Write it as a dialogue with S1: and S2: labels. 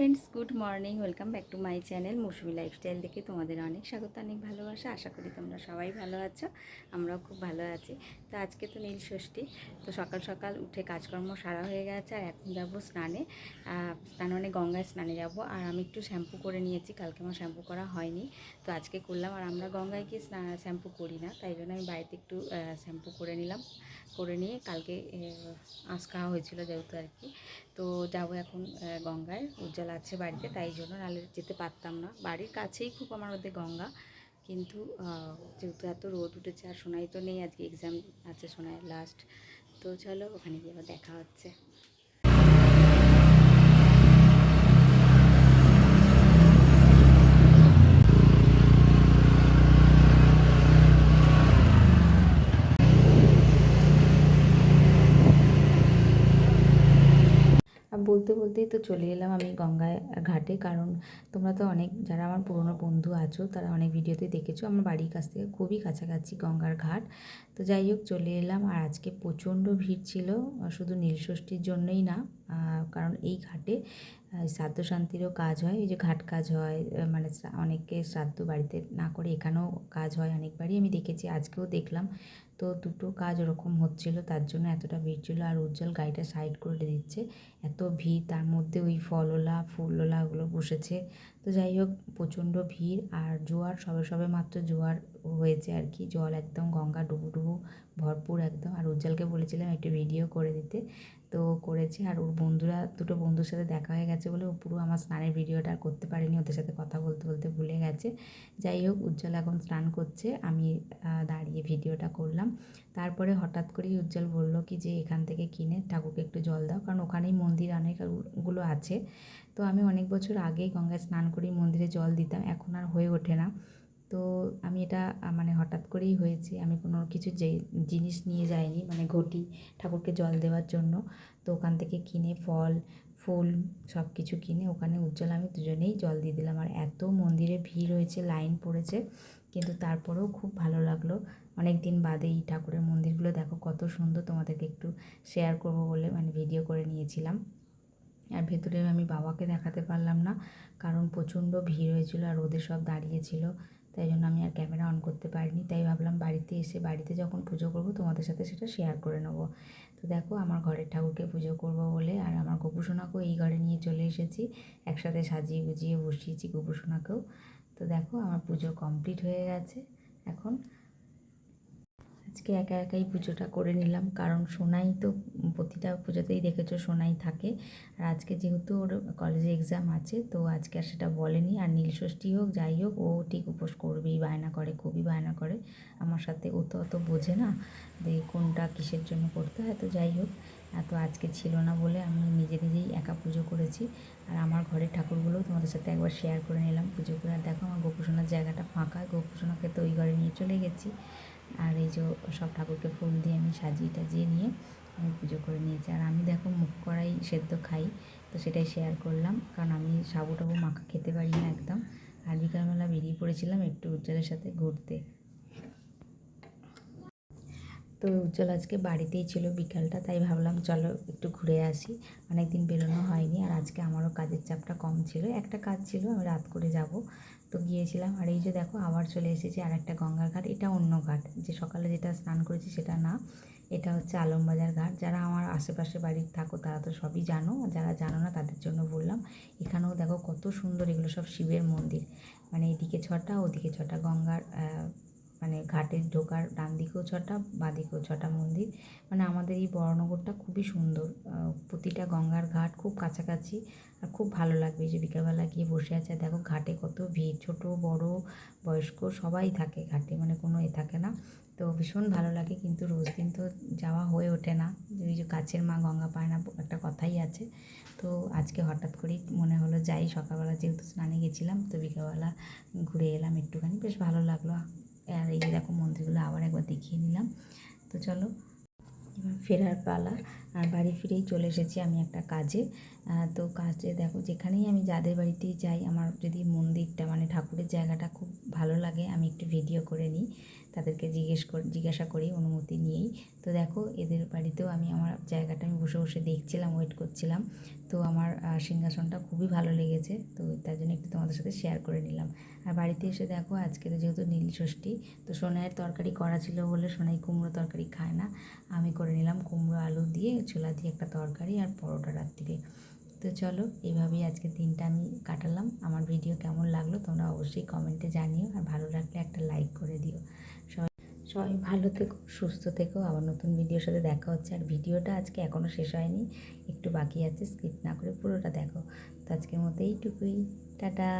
S1: Friends, good morning. Welcome back to my channel Mousumi lifestyle থেকে তোমাদের অনেক স্বাগত, অনেক ভালোবাসা। আশা করি তোমরা সবাই ভালো আছো, আমরাও খুব ভালো আছি। তো আজকে তো নীল ষষ্ঠী, তো সকাল সকাল উঠে কাজকর্ম সারা হয়ে গেছে। আর এখন যাবো স্নানে, মানে গঙ্গায় স্নানে যাব। আর আমি একটু শ্যাম্পু করে নিয়েছি, কালকে আমার শ্যাম্পু করা হয়নি, তো আজকে করলাম। আর আমরা গঙ্গায় গিয়ে শ্যাম্পু করি না, তাই জন্য আমি বাড়িতে একটু শ্যাম্পু করে নিলাম। করে নিয়ে কালকে আঁশ খাওয়া হয়েছিল যেহেতু আর কি, তো যাবো এখন গঙ্গায়। উজ্জ্বল আছে বাড়িতে, তাই জন্য নাহলে যেতে পারতাম না। বাড়ির কাছেই খুব আমার ওদের গঙ্গা, কিন্তু যেহেতু এত রোদ উঠেছে আর সোনাই তো নেই, আজকে এক্সাম আছে সোনাইয়ের লাস্ট। তো চলো ওখানে গিয়ে আবার দেখা হচ্ছে। আর বলতে বলতেই তো চলে এলাম আমি গঙ্গায় ঘাটে, কারণ তোমরা তো অনেক যারা আমার পুরনো বন্ধু আছো তারা অনেক ভিডিওতে দেখেছো আমার বাড়ির কাছ থেকে খুবই কাছাকাছি গঙ্গার ঘাট। তো যাই হোক চলে এলাম। আর আজকে প্রচণ্ড ভিড় ছিল, শুধু নীলষষ্ঠীর জন্যই না, কারণ এই ঘাটে শ্রাদ্ধ শান্তিরও কাজ হয়। এই যে ঘাট কাজ হয়, মানে অনেকে শ্রাদ্ধ বাড়িতে না করে এখানেও কাজ হয় অনেকবারই আমি দেখেছি, আজকেও দেখলাম। তো দুটো কাজ ওরকম হচ্ছিলো, তার জন্য এতটা ভিড় ছিল। আর উজ্জ্বল গাড়িটা সাইড করে দিচ্ছে, এত ভিড়, তার মধ্যে ওই ফলওলা ফুলওলা ওগুলো বসেছে। তো যাই হোক প্রচণ্ড ভিড়। আর জোয়ার সবে সবে মাত্র জোয়ার হয়েছে আর কি, জল একদম গঙ্গা ডুবু ডুবু ভরপুর একদম। আর উজ্জ্বলকে বলেছিলাম একটু ভিডিও করে দিতে, তো করেছে। আর ওর বন্ধুরা দুটো বন্ধুর সাথে দেখা হয়ে গেছে বলে ও পুরো আমার স্নানের ভিডিওটা আর করতে পারিনি, ওদের সাথে কথা বলতে বলতে ভুলে গেছে। যাই হোক উজ্জ্বল এখন স্নান করছে, আমি দাঁড়িয়ে ভিডিওটা করলাম। তারপরে হঠাৎ করেই উজ্জ্বল বলল কি যে এখান থেকে কিনে ঠাকুরকে একটু জল দাও, কারণ ওখানেই মন্দির অনেকগুলো আছে। তো আমি অনেক বছর আগেই গঙ্গায় স্নান করেই মন্দিরে জল দিতাম, এখন আর হয়ে ওঠে না। তো আমি এটা মানে হঠাৎ করেই হয়েছে, আমি কোনো কিছু যে জিনিস নিয়ে যাইনি, মানে ঘটি ঠাকুরকে জল দেওয়ার জন্য। তো ওখান থেকে কিনে ফল ফুল সব কিছু কিনে ওখানে উজ্জ্বল আমি দুজনেই জল দিয়ে দিলাম। আর এত মন্দিরে ভিড় হয়েছে, লাইন পড়েছে, কিন্তু তারপরেও খুব ভালো লাগলো। অনেক দিন বাদে এই ঠাকুরের মন্দিরগুলো দেখো কত সুন্দর, তোমাদেরকে একটু শেয়ার করবো বলে মানে ভিডিও করে নিয়েছিলাম। আর ভেতরে আমি বাবাকে দেখাতে পারলাম না, কারণ প্রচণ্ড ভিড় হয়েছিল আর রোদে সব দাঁড়িয়েছিল, তাই জন্য আমি আর ক্যামেরা অন করতে পারিনি। তাই ভাবলাম বাড়িতে এসে বাড়িতে যখন পুজো করবো তোমাদের সাথে সেটা শেয়ার করে নেবো। তো দেখো আমার ঘরের ঠাকুরকে পুজো করবো বলে আর আমার গোপুসোনাকেও এই ঘরে নিয়ে চলে এসেছি, একসাথে সাজিয়ে গুজিয়ে বসিয়েছি গোপুসোনাকেও। তো দেখো আমার পুজো কমপ্লিট হয়ে গেছে এখন। আজকে একা একাই পুজোটা করে নিলাম, কারণ সোনাই তো প্রতিটা পুজোতেই দেখেছো সোনাই থাকে। আর আজকে যেহেতু ওর কলেজে এক্সাম আছে, তো আজকে আর সেটা বলেনি। আর নীলষষ্ঠী হোক যাই হোক ও ঠিক উপোস করবেই, বায়না করে, খুবই বায়না করে আমার সাথে। ও তো অত বোঝে না যে কোনটা কিসের জন্য করতে হয়। তো যাই হোক, তো আজকে ছিল না বলে আমি নিজে নিজেই একা পুজো করেছি। আর আমার ঘরের ঠাকুরগুলোও তোমাদের সাথে একবার শেয়ার করে নিলাম পুজো করে। আর দেখো আমার গোপুসোনার জায়গাটা ফাঁকা, গোপুসোনাকে তো ওই ঘরে নিয়ে চলে গেছি। আর এই যে সব ঠাকুরকে ফুল দিয়ে আমি সাজিয়ে টাজিয়ে নিয়ে আমি পুজো করে নিয়েছি। আর আমি দেখো মুখ কড়াই সেদ্ধ খাই, তো সেটাই শেয়ার করলাম, কারণ আমি সাবু টাবু মাখা খেতে পারি না একদম। আর বিকালবেলা বেরিয়ে পড়েছিলাম একটু উজ্জ্বলের সাথে ঘুরতে। তো উজ্জ্বল আজকে বাড়িতেই ছিল বিকালটা, তাই ভাবলাম চলো একটু ঘুরে আসি, অনেক দিন বেরোনো হয়নি। আর আজকে আমারও কাজের চাপটা কম ছিল, একটা কাজ ছিল আমি রাত করে যাব, তো গিয়েছিলাম। আর এই যে দেখো আবার চলে এসেছি আর একটা গঙ্গার ঘাট, এটা অন্য ঘাট, যে সকালে যেটা স্নান করেছি সেটা না, এটা হচ্ছে আলমবাজার ঘাট। যারা আমার আশেপাশে বাড়ির থাকো তারা তো সবই জানো, যারা জানো না তাদের জন্য বললাম। এখানেও দেখো কত সুন্দর, এগুলো সব শিবের মন্দির, মানে এদিকে ছটা ওদিকে ছটা, গঙ্গার মানে ঘাটে ঢোকার ডান দিকেও ছটা বাঁ দিকেও ছটা মন্দির। মানে আমাদের এই বড়নগরটা খুবই সুন্দর, প্রতিটা গঙ্গার ঘাট খুব কাছাকাছি। আর খুব ভালো লাগবে এই যে বিকেলবেলা গিয়ে বসে আছে, দেখো ঘাটে কত ভিড়, ছোট বড় বয়স্ক সবাই থাকে ঘাটে, মানে কোনো থাকে না। তো ভীষণ ভালো লাগে, কিন্তু রোজ দিন তো যাওয়া হয়ে ওঠে না, ওই যে কাছের মা গঙ্গা পায় না একটা কথাই আছে। তো আজকে হঠাৎ করেই মনে হলো যাই, সকালবেলা যেহেতু স্নানে গেছিলাম, তো বিকেলবেলা ঘুরে এলাম একটুখানি, বেশ ভালো লাগলো। আর এই যে দেখো মন্দিরগুলো আবার একবার দেখিয়ে নিলাম। তো চলো এবার ফেরার পালা। আর বাড়ি ফিরেই চলে এসেছি আমি একটা কাজে, তো কাছে দেখো, যেখানেই আমি যাদের বাড়িতেই যাই, আমার যদি মন্দিরটা মানে ঠাকুরের জায়গাটা খুব ভালো লাগে, আমি একটু ভিডিও করে নিই, তাদেরকে জিজ্ঞাসা করি অনুমতি নিয়েই। তো দেখো, এদের বাড়িতেও আমি আমার জায়গাটা আমি বসে বসে দেখছিলাম, ওয়েট করছিলাম। তো আমার সিংহাসনটা খুবই ভালো লেগেছে, তো তার জন্য একটু তোমাদের সাথে শেয়ার করে নিলাম। আর বাড়িতে এসে দেখো, আজকে তো যেহেতু নীলষষ্ঠী, তো সোনাইয়ের তরকারি করা ছিল বলে সোনাই কুমড়ো তরকারি খায় না, আমি করে নিলাম কুমড়ো আলু দিয়ে ছোলা দিয়ে একটা তরকারি আর পরোটা রাত্রিরে। তো চলো, এইভাবেই আজকের দিনটা আমি কাটালাম। আমার ভিডিও কেমন লাগলো তোমরা অবশ্যই কমেন্টে জানিও, আর ভালো লাগলে একটা লাইক করে দিও। সবাই সবাই ভালো থেকো, সুস্থ থেকো। আবার নতুন ভিডিওর সাথে দেখা হচ্ছে। আর ভিডিওটা আজকে এখনও শেষ হয়নি, একটু বাকি আছে, স্কিপ না করে পুরোটা দেখো। তো আজকের মতো এইটুকুই, টাটা।